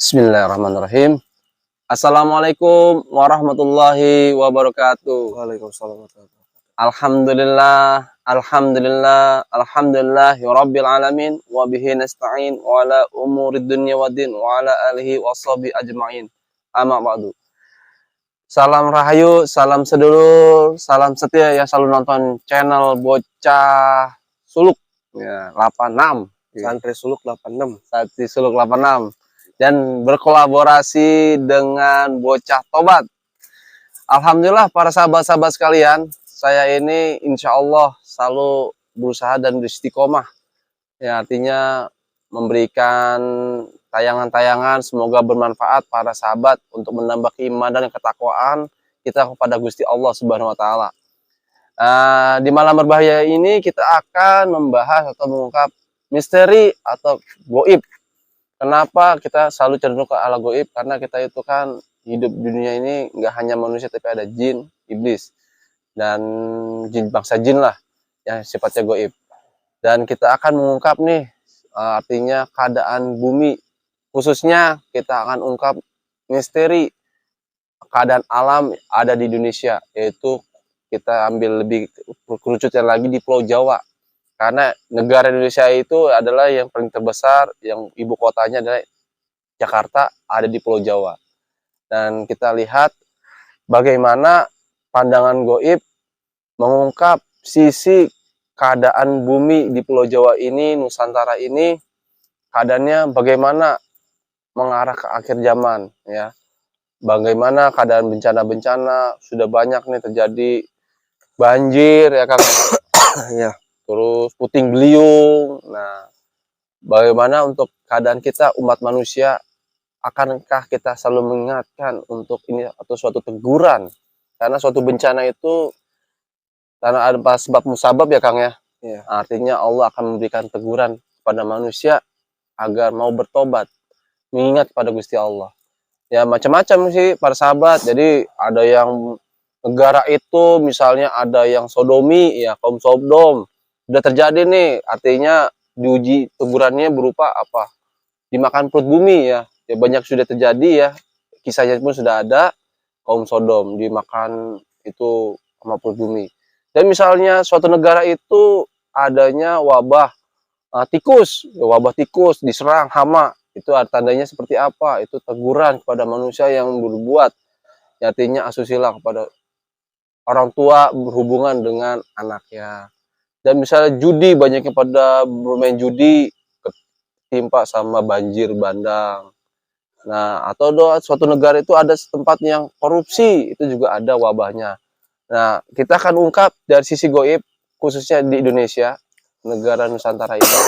Bismillahirrahmanirrahim. Assalamualaikum warahmatullahi wabarakatuh. Waalaikumsalam warahmatullahi wabarakatuh. Alhamdulillah, rabbil alamin, wa bihi nasta'in wa ala umurid dunya waddin wa ala alihi washabi ajma'in. Amma ba'du. Salam rahayu, salam sedulur, salam setia yang selalu nonton channel Bocah Suluk ya, 86. Santri Suluk 86. Santri Suluk 86. Dan berkolaborasi dengan Bocah Tobat. Alhamdulillah para sahabat-sahabat sekalian, saya ini insya Allah selalu berusaha dan beristiqomah. Ya, artinya memberikan tayangan-tayangan semoga bermanfaat para sahabat untuk menambah keimanan dan ketakwaan kita kepada Gusti Allah Subhanahu wa taala. Di malam berbahaya ini kita akan membahas atau mengungkap misteri atau goib. Kenapa kita selalu cenderung ke ala goib? Karena kita itu kan hidup di dunia ini nggak hanya manusia tapi ada jin, iblis, dan jin bangsa jin lah yang sifatnya goib. Dan kita akan mengungkap nih artinya keadaan bumi, khususnya kita akan ungkap misteri keadaan alam ada di Indonesia, yaitu kita ambil lebih kerucutnya lagi di Pulau Jawa. Karena negara Indonesia itu adalah yang paling terbesar, yang ibu kotanya adalah Jakarta, ada di Pulau Jawa. Dan kita lihat bagaimana pandangan goib mengungkap sisi keadaan bumi di Pulau Jawa ini, Nusantara ini, keadaannya bagaimana mengarah ke akhir zaman, ya. Bagaimana keadaan bencana-bencana, sudah banyak nih terjadi banjir, ya Kang. Ya. Terus puting beliung. Nah, bagaimana untuk keadaan kita umat manusia, akankah kita selalu mengingatkan untuk ini atau suatu teguran? Karena suatu bencana itu karena ada sebab musabab ya Kang ya. Ya. Artinya Allah akan memberikan teguran kepada manusia agar mau bertobat, mengingat pada Gusti Allah. Ya macam-macam sih para sahabat. Jadi ada yang negara itu misalnya ada yang sodomi ya, kaum Sodom. Sudah terjadi nih, artinya diuji tegurannya berupa apa? Dimakan perut bumi ya. Ya banyak sudah terjadi ya. Kisahnya pun sudah ada, kaum Sodom dimakan itu sama perut bumi. Dan misalnya suatu negara itu adanya wabah tikus, wabah tikus diserang hama, itu tandanya seperti apa? Itu teguran kepada manusia yang berbuat, artinya asusila kepada orang tua berhubungan dengan anaknya. Dan misalnya judi, banyaknya pada bermain judi ketimpa sama banjir bandang. Nah, atau suatu negara itu ada tempat yang korupsi, itu juga ada wabahnya. Nah, kita akan ungkap dari sisi goib, khususnya di Indonesia, negara Nusantara ini,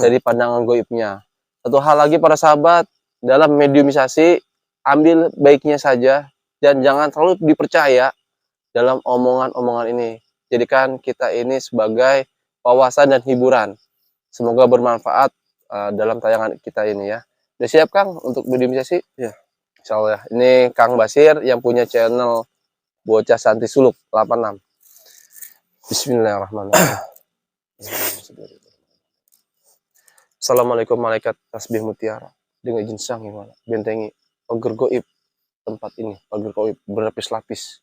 dari pandangan goibnya. Satu hal lagi para sahabat, dalam mediumisasi, ambil baiknya saja, dan jangan terlalu dipercaya dalam omongan-omongan ini. Jadikan kita ini sebagai wawasan dan hiburan. Semoga bermanfaat dalam tayangan kita ini ya. Udah siap Kang untuk mediumisasi? Ya. Insya Allah ya. Ini Kang Basir yang punya channel Bocah Santri Suluk 86. Bismillahirrahmanirrahim. Assalamualaikum malaikat tasbih mutiara dengan izin sang yang mana bentengi pagar goib tempat ini, pagar goib berlapis-lapis.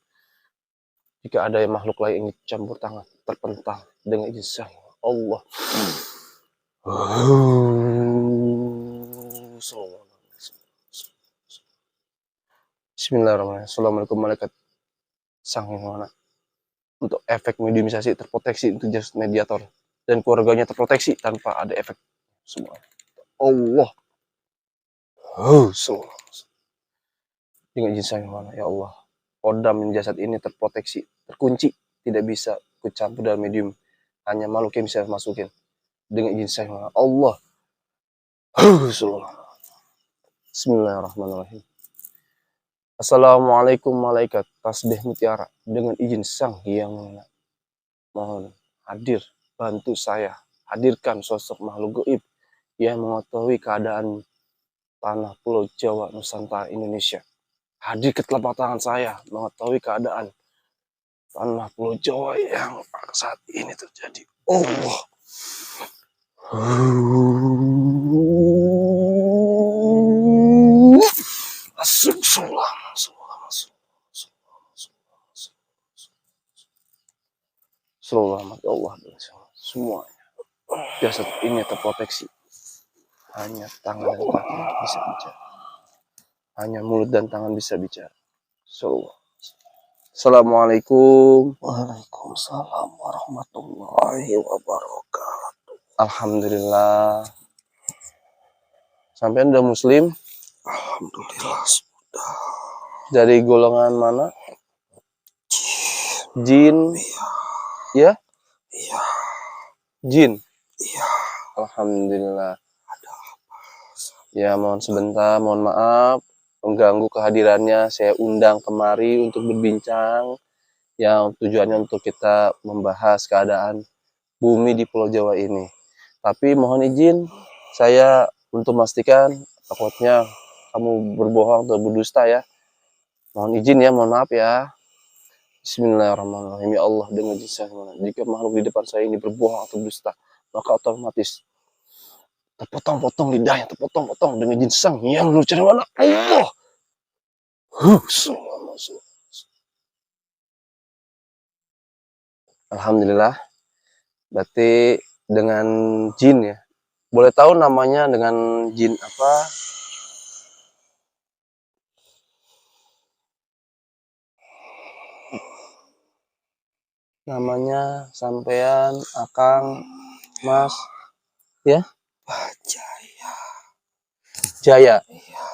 Jika ada yang makhluk lain ingin campur tangan, terpental dengan izin sang Allah. Bismillahirrahmanirrahim. Assalamualaikum malaikat sang yang mana. Untuk efek mediumisasi terproteksi untuk just mediator dan keluarganya terproteksi tanpa ada efek semua. Allah. Dengan izin sang yang mana ya Allah. Kodam jasad ini terproteksi, terkunci, tidak bisa kucampur dalam medium. Hanya makhluk yang bisa masukin. Dengan izin sang yang mana Allah. Bismillahirrahmanirrahim. Assalamualaikum malaikat tasbih mutiara dengan izin sang yang mana. Mohon hadir, bantu saya, hadirkan sosok makhluk gaib yang mengetahui keadaan tanah Pulau Jawa, Nusantara, Indonesia. Hadir ke telapak tangan saya, mengetahui keadaan tanah Pulau Jawa yang saat ini terjadi. Allah. Selamat ya Allah semuanya. Jasad ini terproteksi. Hanya tangan dan kaki yang bisa bicara. Hanya mulut dan tangan bisa bicara. Assalamualaikum. Waalaikumsalam warahmatullahi wabarakatuh. Alhamdulillah. Sampai udah muslim? Alhamdulillah sudah. Dari golongan mana? Jin. Ya? Iya. Jin. Iya. Alhamdulillah. Ada apa? Ya, mohon sebentar, mohon maaf mengganggu kehadirannya. Saya undang kemari untuk berbincang yang tujuannya untuk kita membahas keadaan bumi di Pulau Jawa ini. Tapi mohon izin saya untuk memastikan, takutnya kamu berbohong atau berdusta ya. Mohon izin ya, mohon maaf ya. Bismillahirrahmanirrahim. Ya Allah, dengan izin jika makhluk di depan saya ini berbohong atau berdusta, maka otomatis terpotong-potong lidahnya, terpotong-potong dengan jin sang yang lucu mana Allah. Alhamdulillah. Berarti dengan jin ya. Boleh tahu namanya dengan jin apa? Namanya sampean, Akang, Mas, ya? Jaya. Jaya. Iya.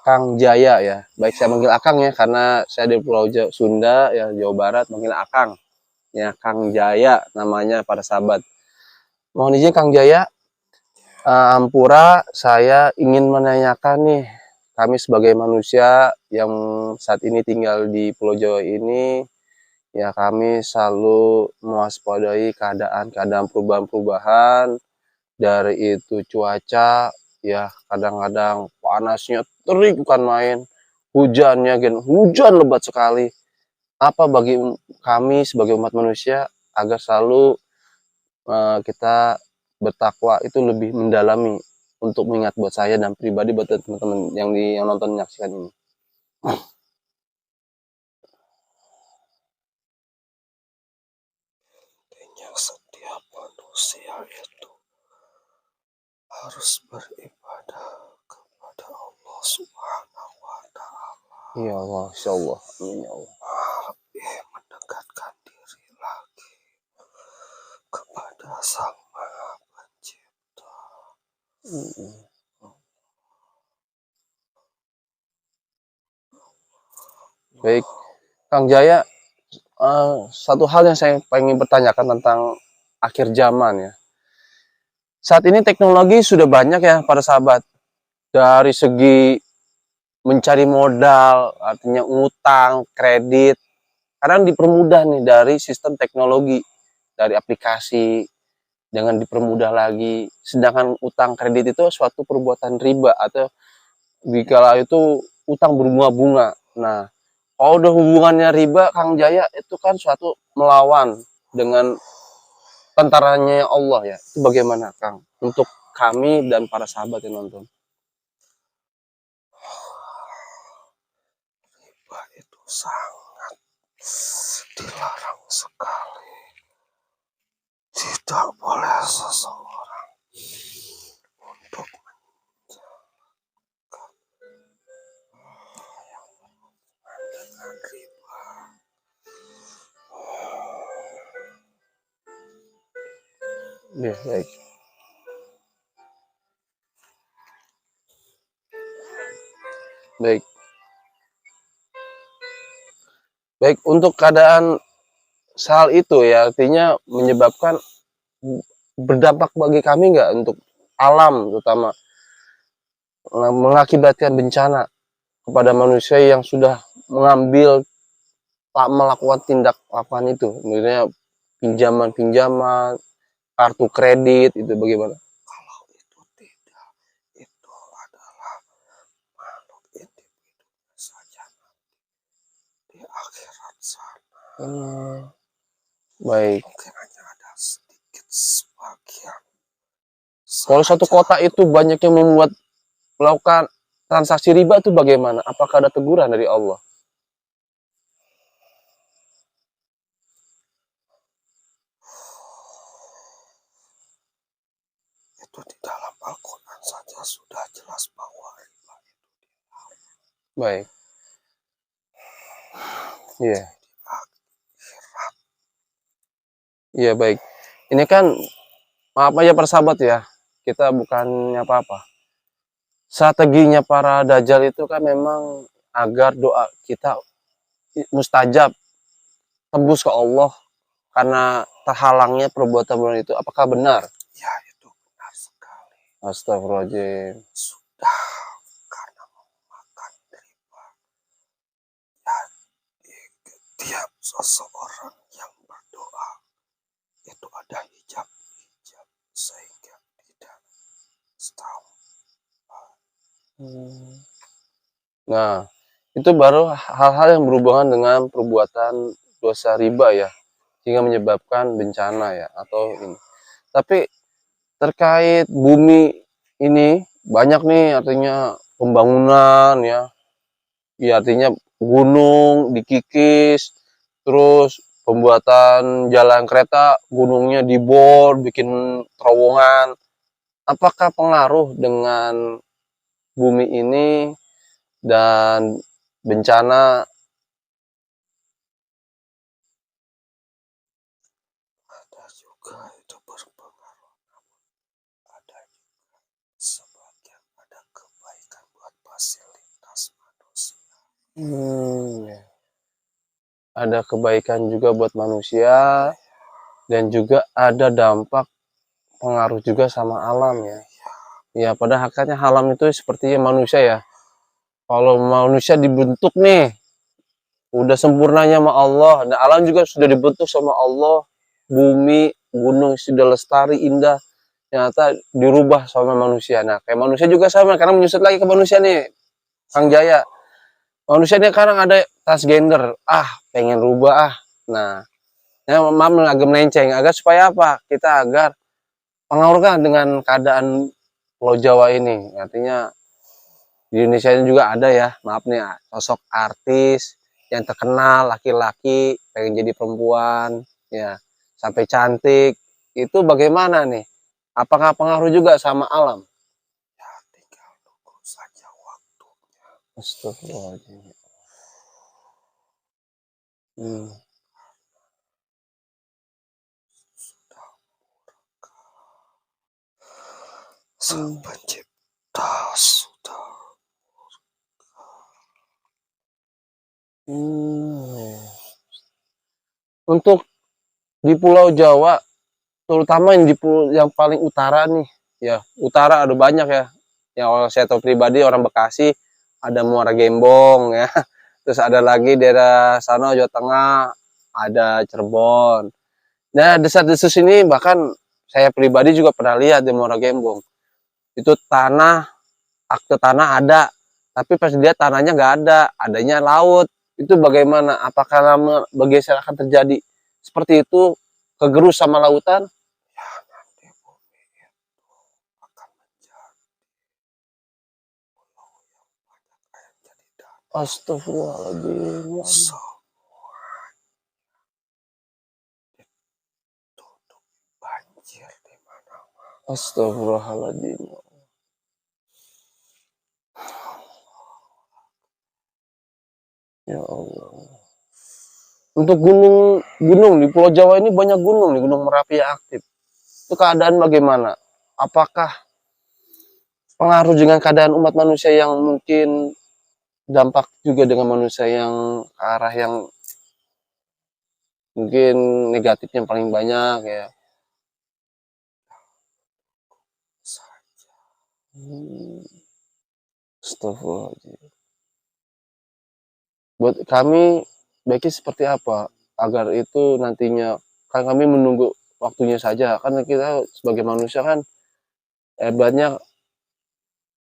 Kang Jaya ya. Baik, saya manggil Akang ya karena saya di Pulau Sunda ya, Jawa Barat, manggil Akang. Ya, Kang Jaya namanya para sahabat. Mohon izin Kang Jaya, Ampura, saya ingin menanyakan nih, kami sebagai manusia yang saat ini tinggal di Pulau Jawa ini, ya kami selalu mewaspadai keadaan-keadaan perubahan-perubahan, dari itu cuaca, ya kadang-kadang panasnya terik bukan main, hujannya hujan lebat sekali. Apa bagi kami sebagai umat manusia agar selalu kita bertakwa itu lebih mendalami untuk mengingat buat saya dan pribadi buat teman-teman yang nonton menyaksikan ini. Intinya setiap manusia itu harus beribadah kepada Allah Subhanahu wa Ta'ala. Ya Allah, insya Allah, amin ya Allah. Lebih mendekatkan diri lagi kepada Sang Maha Pencipta. Baik, Kang Jaya, satu hal yang saya ingin bertanyakan tentang akhir zaman ya. Saat ini teknologi sudah banyak ya para sahabat. Dari segi mencari modal, artinya utang, kredit, kadang dipermudah nih dari sistem teknologi, dari aplikasi, dengan dipermudah lagi. Sedangkan utang kredit itu suatu perbuatan riba atau dikala itu utang berbunga-bunga. Nah, kalau udah hubungannya riba, Kang Jaya itu kan suatu melawan dengan tentaranya Allah ya. Itu bagaimana Kang? Untuk kami dan para sahabat yang nonton. Riba itu sangat dilarang sekali. Tidak boleh seseorang untuk menjalankan yang berhubungan dengan riba. Ya, baik. Baik. Baik, untuk keadaan hal itu ya artinya menyebabkan berdampak bagi kami nggak untuk alam terutama mengakibatkan bencana kepada manusia yang sudah mengambil melakukan tindak lakukan itu, misalnya pinjaman-pinjaman, kartu kredit itu bagaimana? Kalau itu tidak, itu adalah makhluk individu saja di akhirat sana. Baik. Mungkin hanya ada sedikit sebagian. Kalau satu kota itu banyak yang melakukan transaksi riba itu bagaimana? Apakah ada teguran dari Allah? itu di dalam Al-Quran saja sudah jelas bahwa riba itu Baik. Iya. akhirat. Iya, baik. Ini kan maaf aja para sahabat ya. Kita bukannya apa-apa. Strateginya para dajjal itu kan memang agar doa kita mustajab, tembus ke Allah karena terhalangnya perbuatan bulan itu. Apakah benar? Ya, itu benar sekali. Astagfirullahaladzim. Sudah karena memakan riba. Ya, tiap seseorang yang berdoa itu ada hijab-hijab sehingga tidak tahu. Nah, itu baru hal-hal yang berhubungan dengan perbuatan dosa riba ya, sehingga menyebabkan bencana ya atau ini. Tapi terkait bumi ini banyak nih artinya pembangunan ya, ya artinya gunung dikikis, terus pembuatan jalan kereta gunungnya dibor, bikin terowongan. Apakah pengaruh dengan bumi ini dan bencana? Ada juga itu berpengaruh, namun ada juga sebagian ada kebaikan buat fasilitas manusia. Ya. Ada kebaikan juga buat manusia dan juga ada dampak pengaruh juga sama alam ya. Ya pada hakikatnya alam itu sepertinya manusia ya. Kalau manusia dibentuk nih, udah sempurnanya sama Allah, dan alam juga sudah dibentuk sama Allah, bumi, gunung sudah lestari, indah, ternyata dirubah sama manusia. Nah, kayak manusia juga sama, karena menyusut lagi ke manusia nih, Kang Jaya. Manusia ini kadang ada transgender, pengen rubah Nah, ya, maaf agak melenceng, agar supaya apa? Kita agar pengaruhkan dengan keadaan Pulau Jawa ini, artinya di Indonesia ini juga ada ya, maaf nih, sosok artis yang terkenal laki-laki pengen jadi perempuan ya, sampai cantik. Itu bagaimana nih? Apakah pengaruh juga sama alam? Ya, tinggal tunggu saja waktunya. Astagfirullahaladzim. Hmm. Sudah sang pencipta sudah. Untuk di Pulau Jawa, terutama yang di pulau yang paling utara nih, ya utara ada banyak ya. Yang saya tahu pribadi orang Bekasi ada Muara Gembong ya, terus ada lagi daerah sana Jawa Tengah ada Cirebon. Nah desa-desa sini bahkan saya pribadi juga pernah lihat di Muara Gembong itu akte tanah ada, tapi pas dia tanahnya nggak ada, adanya laut. Itu bagaimana? Apakah lama bergeser akan terjadi seperti itu, kegerus sama lautan? Ya, nanti bumi itu akan menjadi pulau yang banyak air jadi danau. Astagfirullahaladzim. Semua ditutup banjir di mana-mana. Astagfirullahaladzim. Ya Allah. Untuk gunung di Pulau Jawa ini banyak gunung nih, Gunung Merapi yang aktif. Itu keadaan bagaimana? Apakah pengaruh dengan keadaan umat manusia yang mungkin dampak juga dengan manusia yang ke arah yang mungkin negatifnya paling banyak ya? Saja. Astagfirullahaladzim. Buat kami baiknya seperti apa agar itu nantinya, kan kami menunggu waktunya saja, kan kita sebagai manusia kan hebatnya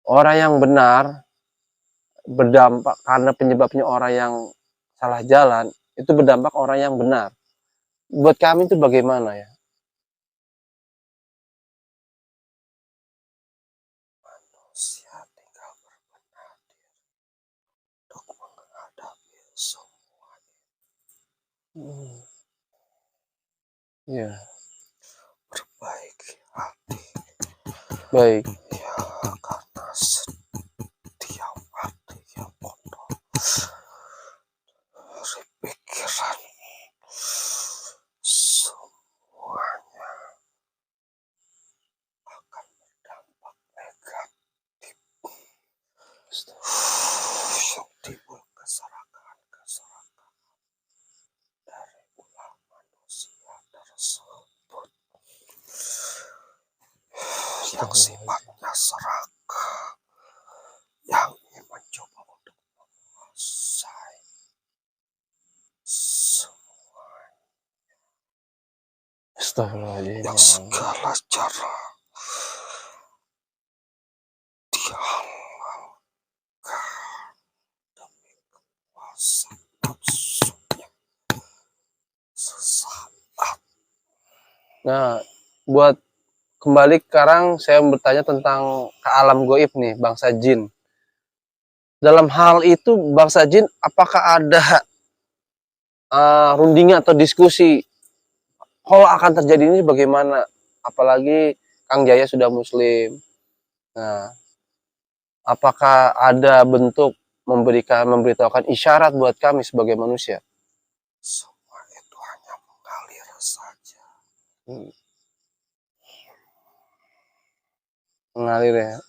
orang yang benar berdampak karena penyebabnya orang yang salah jalan, itu berdampak orang yang benar. Buat kami itu bagaimana ya? Manusia tinggal berbenah diri untuk menghadapi semua Ya, perbaiki hati, Baik. Ya, karena setiap hati yang kotor dari pikiran semuanya akan berdampak negatif yang timbul keserakahan dari ulah manusia tersebut yang sifatnya serakah, yang ingin mencoba untuk menguasai semua, Astagfirullahaladzim. yang segala cara dihalalkan demi kekuasaan nafsunya sesaat. Nah, buat kembali sekarang saya bertanya tentang ke alam goib nih, bangsa jin. Dalam hal itu bangsa jin, apakah ada rundingan atau diskusi kalau akan terjadi ini bagaimana? Apalagi Kang Jaya sudah muslim. Nah, apakah ada bentuk memberitahukan isyarat buat kami sebagai manusia? Semua itu hanya mengalir saja. Mengalir ya.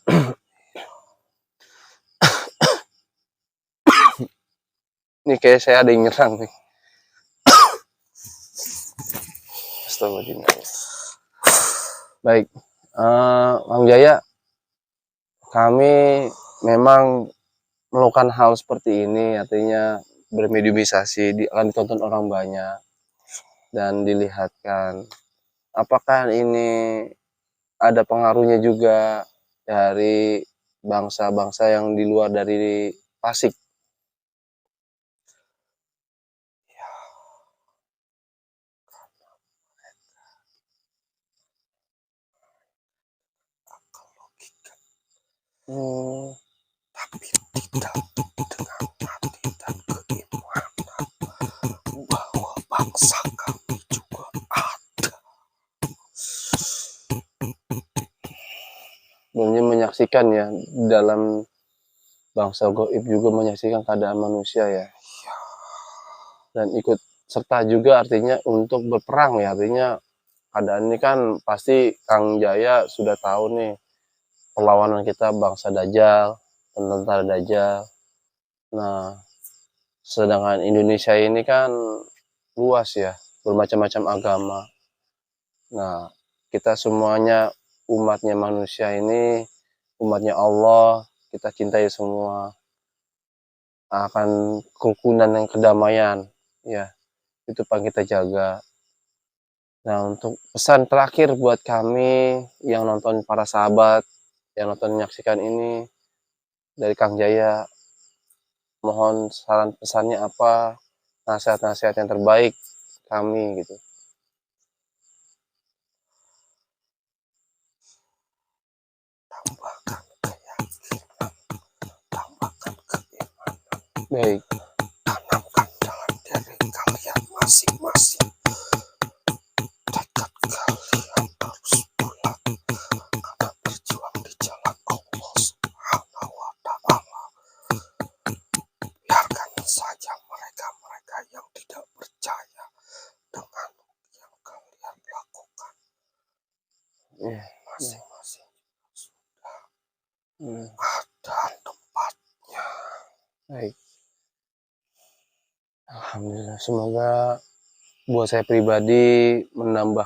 Ini kayak saya ada yang nyerang nih. Astagfirullahaladzim. Baik, Kang Jaya, kami memang melakukan hal seperti ini, artinya bermediumisasi, akan ditonton orang banyak dan dilihatkan. Apakah ini ada pengaruhnya juga dari bangsa-bangsa yang di luar dari Tasik? Ya, karena akal logika, tapi tidak dengan hati dan keimanan bahwa bangsa kami juga ada. Sebenarnya menyaksikan ya, dalam bangsa goib juga menyaksikan keadaan manusia ya, Ya, dan ikut serta juga artinya untuk berperang ya, artinya keadaan ini kan pasti Kang Jaya sudah tahu nih perlawanan kita bangsa Dajjal, tentara Dajjal. Nah, sedangkan Indonesia ini kan luas ya, bermacam-macam agama. Nah, kita semuanya umatnya manusia ini, umatnya Allah, kita cintai semua, akan kerukunan dan kedamaian, ya, itu yang kita jaga. Nah, untuk pesan terakhir buat kami yang nonton, para sahabat yang nonton menyaksikan ini, dari Kang Jaya, mohon saran pesannya apa, nasihat-nasihat yang terbaik kami gitu. tambahkan keyakinan, tambahkan keimanan, Baik, tanamkan dalam diri kalian masing-masing. Tekad kalian harus bulat karena berjuang di jalan Allah Subhanahu wa Ta'ala. Biarkan saja mereka-mereka yang tidak percaya dengan yang kalian lakukan. ya, Masing-masing sudah hmm, ada tempatnya. baik. Alhamdulillah, semoga buat saya pribadi menambah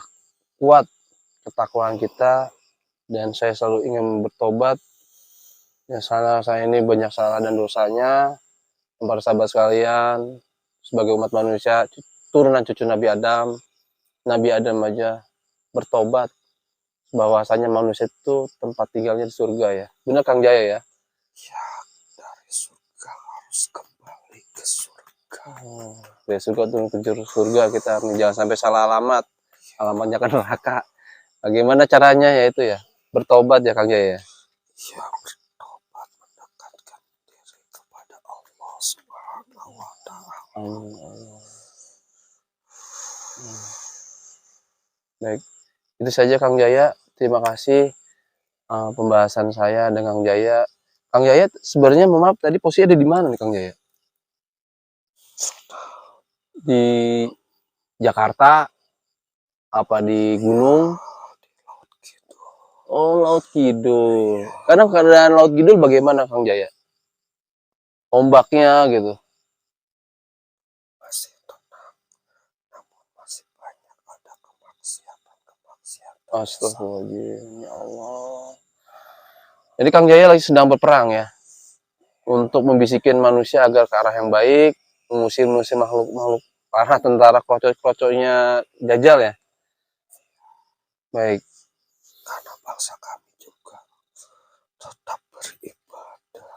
kuat ketakwaan kita, dan saya selalu ingin bertobat. Ya, salah saya ini banyak salah dan dosanya. Para sahabat sekalian, sebagai umat manusia, turunan cucu Nabi Adam aja bertobat bahwasanya manusia itu tempat tinggalnya di surga ya. Benar Kang Jaya ya? Ya, dari surga harus kembali ke surga. Dari surga tuh ke surga kita, jangan sampai salah alamat. Alamatnya kan neraka. Bagaimana caranya ya itu ya? Bertobat ya Kang Jaya ya? Ya, bertobat mendekatkan diri kepada Allah Subhanahu wa Ta'ala. Baik, itu saja Kang Jaya. Terima kasih pembahasan saya dengan Kang Jaya. Kang Jaya sebenarnya mohon maaf tadi posisi ada di mana nih Kang Jaya? Di Jakarta apa di gunung? di laut gitu. Oh, Laut Kidul. Kadang keadaan Laut Kidul bagaimana Kang Jaya? Ombaknya gitu. Masih tenang, namun masih banyak ada kemaksiatan. Astagfirullahaladzim, ya Allah. Jadi Kang Jaya lagi sedang berperang ya, untuk membisikin manusia agar ke arah yang baik, mengusir makhluk-makhluk para tentara krocok-krocoknya Dajjal ya. Baik, Karena bangsa kami juga tetap beribadah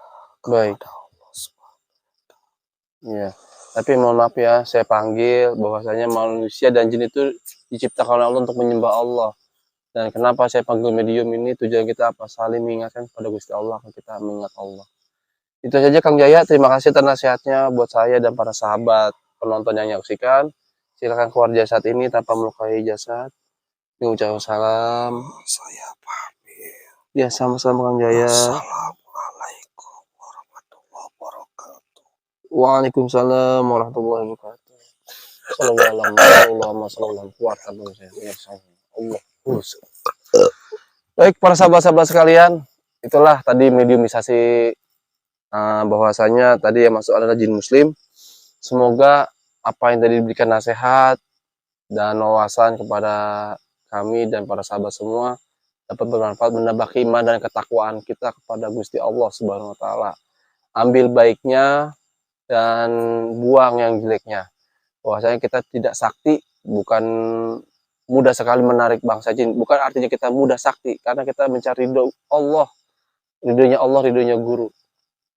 baik. kepada Allah SWT. Iya. Tapi mohon maaf ya, saya panggil bahwasanya manusia dan jin itu diciptakan oleh Allah untuk menyembah Allah. Dan kenapa saya panggil medium ini, tujuan kita apa? Saling mengingatkan kepada Gusti Allah, kita mengingat Allah. Itu saja Kang Jaya, terima kasih atas nasihatnya buat saya dan para sahabat penonton yang menyaksikan. Silakan keluar jasad ini tanpa melukai jasad. Mengucapkan salam. Saya pamit. Ya, sama-sama Kang Jaya. Assalamualaikum warahmatullahi wabarakatuh. Waalaikumsalam warahmatullahi wabarakatuh. Sallallahu kuat Allah. Baik para sahabat-sahabat sekalian, itulah tadi mediumisasi bahwasanya tadi yang masuk adalah jin muslim. Semoga apa yang tadi diberikan nasihat dan wawasan kepada kami dan para sahabat semua dapat bermanfaat, menambah iman dan ketakwaan kita kepada Gusti Allah Subhanahu wa taala. Ambil baiknya dan buang yang jeleknya. Bahwasanya kita tidak sakti, bukan mudah sekali menarik bangsa jin. Bukan artinya kita mudah sakti, karena kita mencari ridho Allah, ridhonya guru.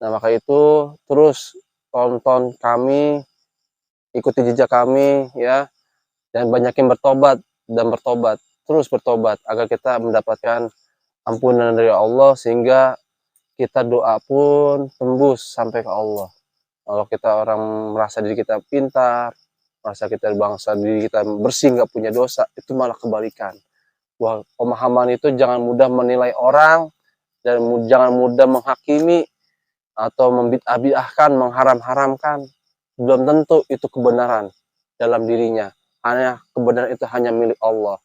Nah, maka itu terus tonton kami, ikuti jejak kami ya, dan banyakin bertobat terus bertobat agar kita mendapatkan ampunan dari Allah, sehingga kita doa pun tembus sampai ke Allah. Kalau kita orang merasa diri kita pintar, merasa kita bangsa diri kita bersih, nggak punya dosa, itu malah kebalikan. Wah, pemahaman itu jangan mudah menilai orang dan jangan mudah menghakimi atau membid'ah-bid'ahkan, mengharam-haramkan. Belum tentu itu kebenaran dalam dirinya. Hanya kebenaran itu hanya milik Allah.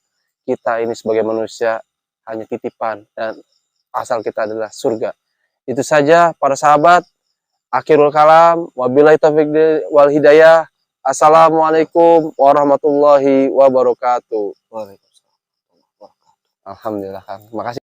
Kita ini sebagai manusia hanya titipan dan asal kita adalah surga. Itu saja para sahabat. Akhirul kalam. Wabillahi taufiq wal hidayah. Assalamualaikum warahmatullahi wabarakatuh. Waalaikumsalam. Alhamdulillah. Terima kasih.